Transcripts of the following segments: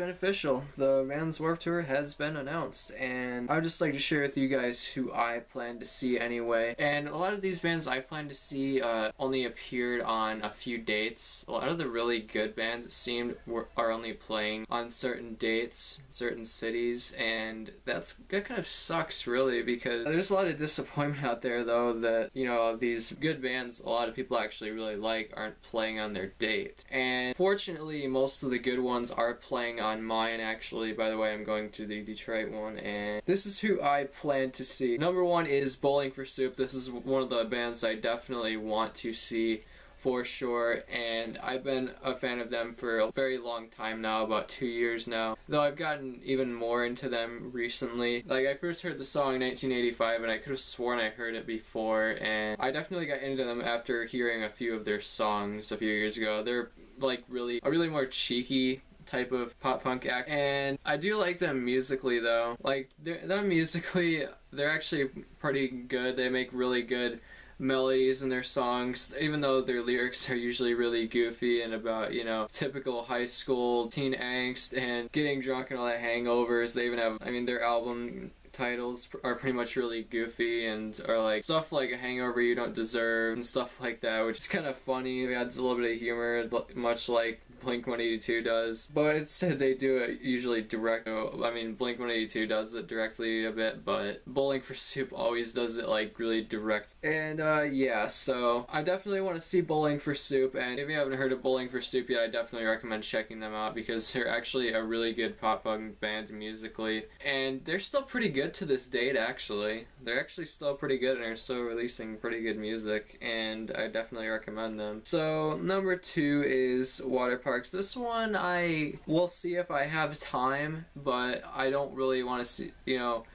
been official. The Vans Warped Tour has been announced, and I would just like to share with you guys who I plan to see anyway. And a lot of these bands I plan to see only appeared on a few dates. A lot of the really good bands, it seemed, are only playing on certain dates, certain cities, and that kind of sucks, really, because there's a lot of disappointment out there, though, that, you know, these good bands a lot of people actually really like aren't playing on their date. And fortunately, most of the good ones are playing on mine, actually. By the way, I'm going to the Detroit one, and this is who I plan to see. Number one is Bowling for Soup. This is one of the bands I definitely want to see for sure, and I've been a fan of them for a very long time now, about 2 years now, though I've gotten even more into them recently. Like, I first heard the song in 1985, and I could have sworn I heard it before, and I definitely got into them after hearing a few of their songs a few years ago. They're like a really more cheeky type of pop punk act, and I do like them musically, though. Like, they're musically, they're actually pretty good. They make really good melodies in their songs, even though their lyrics are usually really goofy and about, you know, typical high school teen angst and getting drunk and all that hangovers. They even have, I mean, their album titles are pretty much really goofy and are like stuff like A Hangover You Don't Deserve and stuff like that, which is kind of funny. It adds a little bit of humor, much like Blink-182 does, but instead they do it usually direct. I mean, Blink-182 does it directly a bit, but Bowling for Soup always does it like really direct. And yeah, so I definitely want to see Bowling for Soup, and if you haven't heard of Bowling for Soup yet, I definitely recommend checking them out because they're actually a really good pop punk band musically, and they're still pretty good to this date. Actually, they're actually still pretty good and are still releasing pretty good music, and I definitely recommend them. So number two is Water Parks. This one I will see if I have time, but I don't really want to see, you know,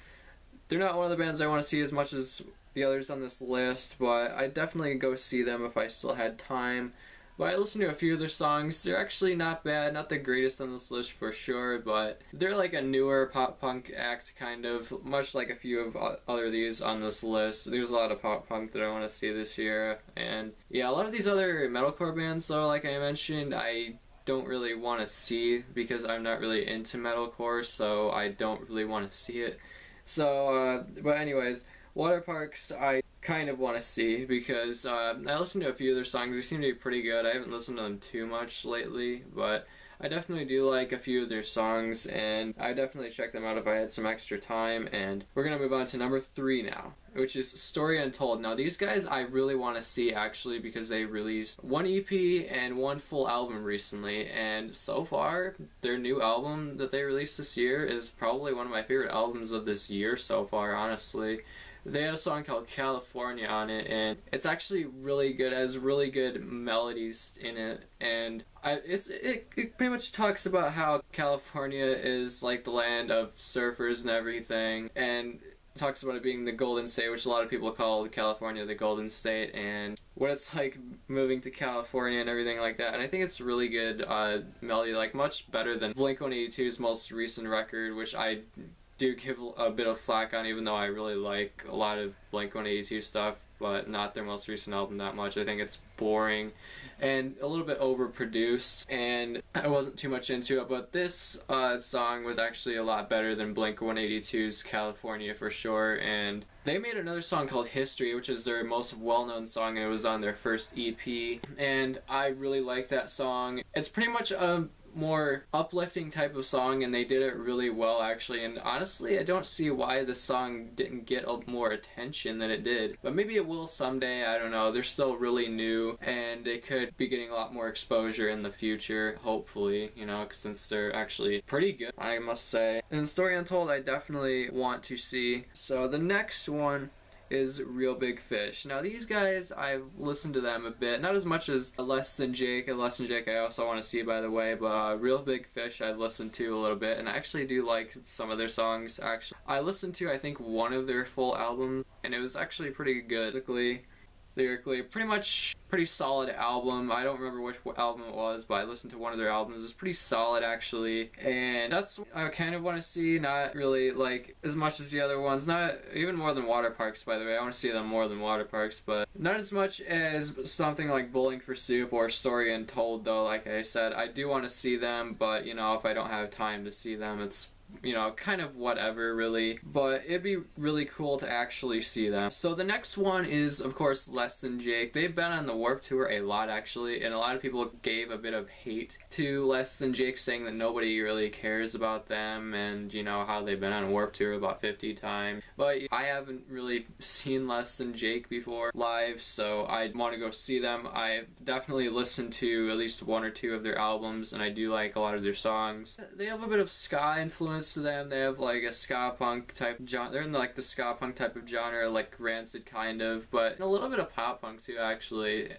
they're not one of the bands I want to see as much as the others on this list, but I'd definitely go see them if I still had time. But I listened to a few of their songs. They're actually not bad, not the greatest on this list for sure, but they're like a newer pop punk act, kind of, much like a few of other of these on this list. There's a lot of pop punk that I want to see this year, and yeah, a lot of these other metalcore bands, though, like I mentioned, I don't really want to see because I'm not really into metalcore, so I don't really want to see it. So, but anyways, Water Parks I kind of want to see because I listened to a few of their songs. They seem to be pretty good. I haven't listened to them too much lately, but I definitely do like a few of their songs, and I definitely check them out if I had some extra time. And we're going to move on to number 3 now, which is Story Untold. Now, these guys I really want to see, actually, because they released one EP and one full album recently, and so far, their new album that they released this year is probably one of my favorite albums of this year so far, honestly. They had a song called California on it, and it's actually really good. It has really good melodies in it, and it pretty much talks about how California is like the land of surfers and everything, and talks about it being the Golden State, which a lot of people call California the Golden State, and what it's like moving to California and everything like that. And I think it's really good melody, like much better than Blink-182's most recent record, which I do give a bit of flack on, even though I really like a lot of Blink-182 stuff, but not their most recent album that much. I think it's boring and a little bit overproduced, and I wasn't too much into it, but this song was actually a lot better than Blink-182's California for sure. And they made another song called History, which is their most well-known song, and it was on their first EP, and I really like that song. It's pretty much a more uplifting type of song, and they did it really well, actually, and honestly I don't see why the song didn't get more attention than it did, but maybe it will someday. I don't know. They're still really new, and they could be getting a lot more exposure in the future, hopefully, you know, since they're actually pretty good, I must say. And Story Untold I definitely want to see. So the next one is Real Big Fish. Now these guys, I've listened to them a bit, not as much as Less Than Jake. Less Than Jake I also want to see, by the way, but Real Big Fish I've listened to a little bit, and I actually do like some of their songs. Actually, I listened to, I think, one of their full albums, and it was actually pretty good. Basically, lyrically. Pretty solid album. I don't remember which album it was, but I listened to one of their albums. It's pretty solid actually, and that's what I kind of want to see. Not really like as much as the other ones, not even more than Water Parks, by the way. I want to see them more than Water Parks, but not as much as something like Bowling for Soup or Story Untold though. Like I said, I do want to see them, but you know, if I don't have time to see them, it's, you know, kind of whatever really, but it'd be really cool to actually see them. So the next one is of course Less Than Jake. They've been on the Warped Tour a lot actually, and a lot of people gave a bit of hate to Less Than Jake, saying that nobody really cares about them, and you know how they've been on a Warped Tour about 50 times. But I haven't really seen Less Than Jake before live, so I want to go see them. I've definitely listened to at least one or two of their albums, and I do like a lot of their songs. They have a bit of ska influence to them. They have like a ska punk type genre. They're in like the ska punk type of genre, like Rancid kind of, but a little bit of pop punk too actually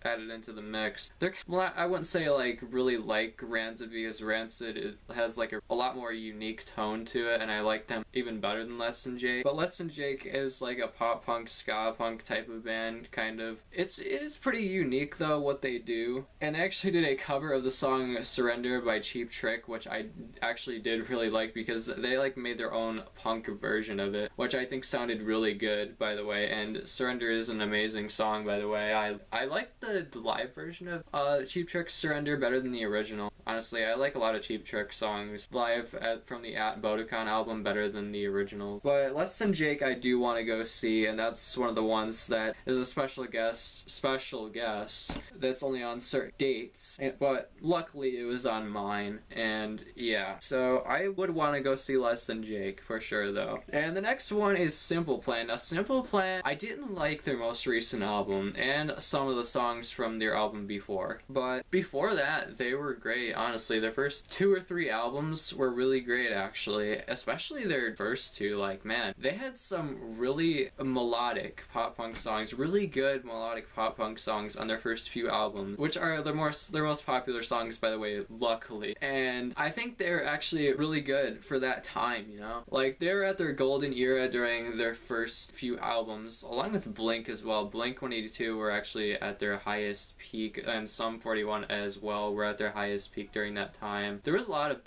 added into the mix. They're, well, I wouldn't say like really like Rancid, because Rancid has like a lot more unique tone to it, and I like them even better than Less Than Jake. But Less Than Jake is like a pop punk, ska punk type of band kind of. It is pretty unique though what they do, and they actually did a cover of the song Surrender by Cheap Trick, which I actually did really like, because they like made their own punk version of it, which I think sounded really good, by the way. And Surrender is an amazing song, by the way. I like the live version of Cheap Trick's Surrender better than the original. Honestly, I like a lot of Cheap Trick songs live from the At Bodicon album better than the original. But Less Than Jake I do want to go see, and that's one of the ones that is a special guest that's only on certain dates, but luckily it was on mine, and yeah, so I would want to go see Less Than Jake for sure though. And the next one is Simple Plan. Now Simple Plan, I didn't like their most recent album and some of the songs from their album before, but before that they were great. Honestly, their first 2 or 3 albums were really great actually, especially their first two. Like, man, they had some really melodic pop punk songs, really good melodic pop punk songs on their first few albums, which are their most popular songs, by the way, luckily. And I think they're actually really good for that time, you know? Like, they were at their golden era during their first few albums, along with Blink as well. Blink 182 were actually at their highest peak, and Sum 41 as well were at their highest peak during that time. There was a lot of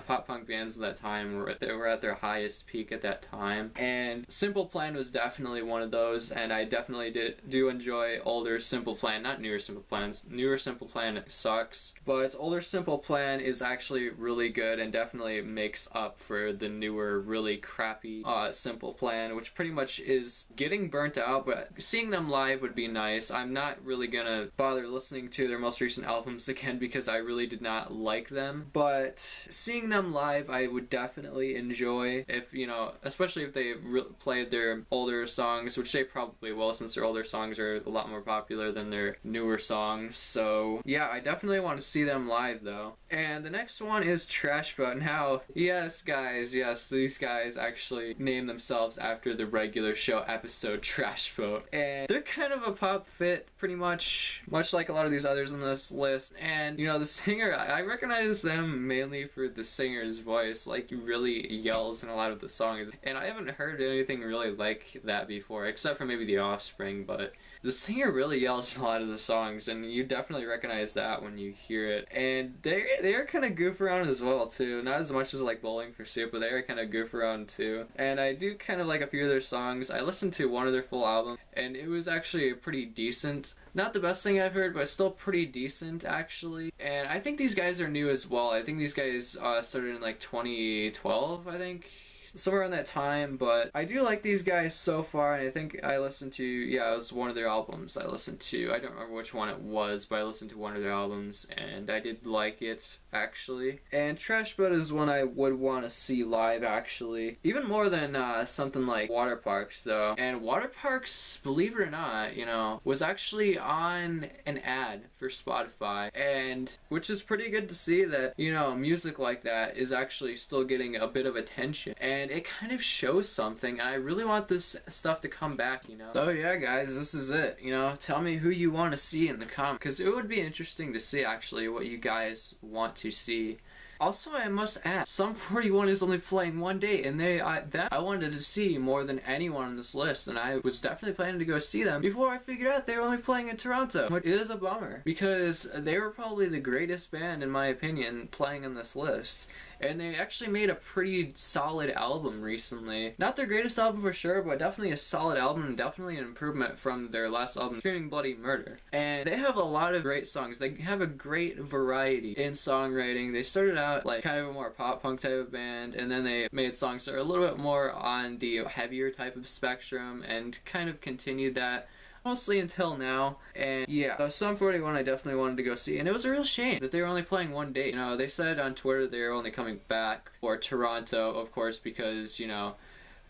pop punk bands at that time that were at their highest peak at that time, and Simple Plan was definitely one of those, and I definitely do enjoy older Simple Plan, not newer Simple Plans. Newer Simple Plan sucks, but older Simple Plan is actually really good and definitely makes up for the newer, really crappy Simple Plan, which pretty much is getting burnt out, but seeing them live would be nice. I'm not really gonna bother listening to their most recent albums again because I really did not like them, but seeing them live I would definitely enjoy, if, you know, especially if they played their older songs, which they probably will since their older songs are a lot more popular than their newer songs. So yeah, I definitely want to see them live though. And the next one is Trash Boat. Now, yes guys, yes, these guys actually named themselves after the regular show episode Trash Boat, and they're kind of a pop fit, pretty much like a lot of these others on this list. And you know, the singer, I recognize them mainly for the singer's voice. Like, he really yells in a lot of the songs, and I haven't heard anything really like that before, except for maybe The Offspring, but the singer really yells in a lot of the songs, and you definitely recognize that when you hear it. And they're kind of goof around as well too, not as much as like Bowling for Soup, but they are kind of goof around too. And I do kind of like a few of their songs. I listened to one of their full albums, and it was actually pretty decent. Not the best thing I've heard, but still pretty decent actually. And I think these guys are new as well. I think these guys started in like 2012, I think, somewhere around that time. But I do like these guys so far, and I think I listened to, yeah, it was one of their albums I listened to. I don't remember which one it was, but I listened to one of their albums, and I did like it actually. And Trash Boat is one I would want to see live actually, even more than something like Water Parks though. And Water Parks, believe it or not, you know, was actually on an ad for Spotify, and which is pretty good to see that, you know, music like that is actually still getting a bit of attention, and it kind of shows something, and I really want this stuff to come back, you know. So yeah guys, this is it, you know. Tell me who you want to see in the comments, because it would be interesting to see actually what you guys want to see. Also, I must add, Sum 41 is only playing one date, and I wanted to see more than anyone on this list, and I was definitely planning to go see them before I figured out they were only playing in Toronto, which is a bummer, because they were probably the greatest band, in my opinion, playing on this list. And they actually made a pretty solid album recently. Not their greatest album for sure, but definitely a solid album, and definitely an improvement from their last album, Screaming Bloody Murder. And they have a lot of great songs. They have a great variety in songwriting. They started out like kind of a more pop punk type of band, and then they made songs that are a little bit more on the heavier type of spectrum, and kind of continued that mostly until now. And yeah, so Sum 41 I definitely wanted to go see, and it was a real shame that they were only playing one date. You know, they said on Twitter they were only coming back for Toronto, of course, because, you know,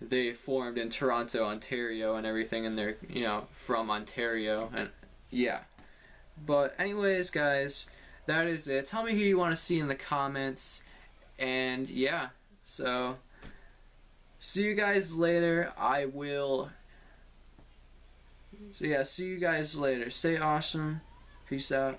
they formed in Toronto, Ontario and everything, and they're, you know, from Ontario, and yeah. But anyways, guys, that is it. Tell me who you want to see in the comments, and yeah, so see you guys later. So yeah, see you guys later. Stay awesome. Peace out.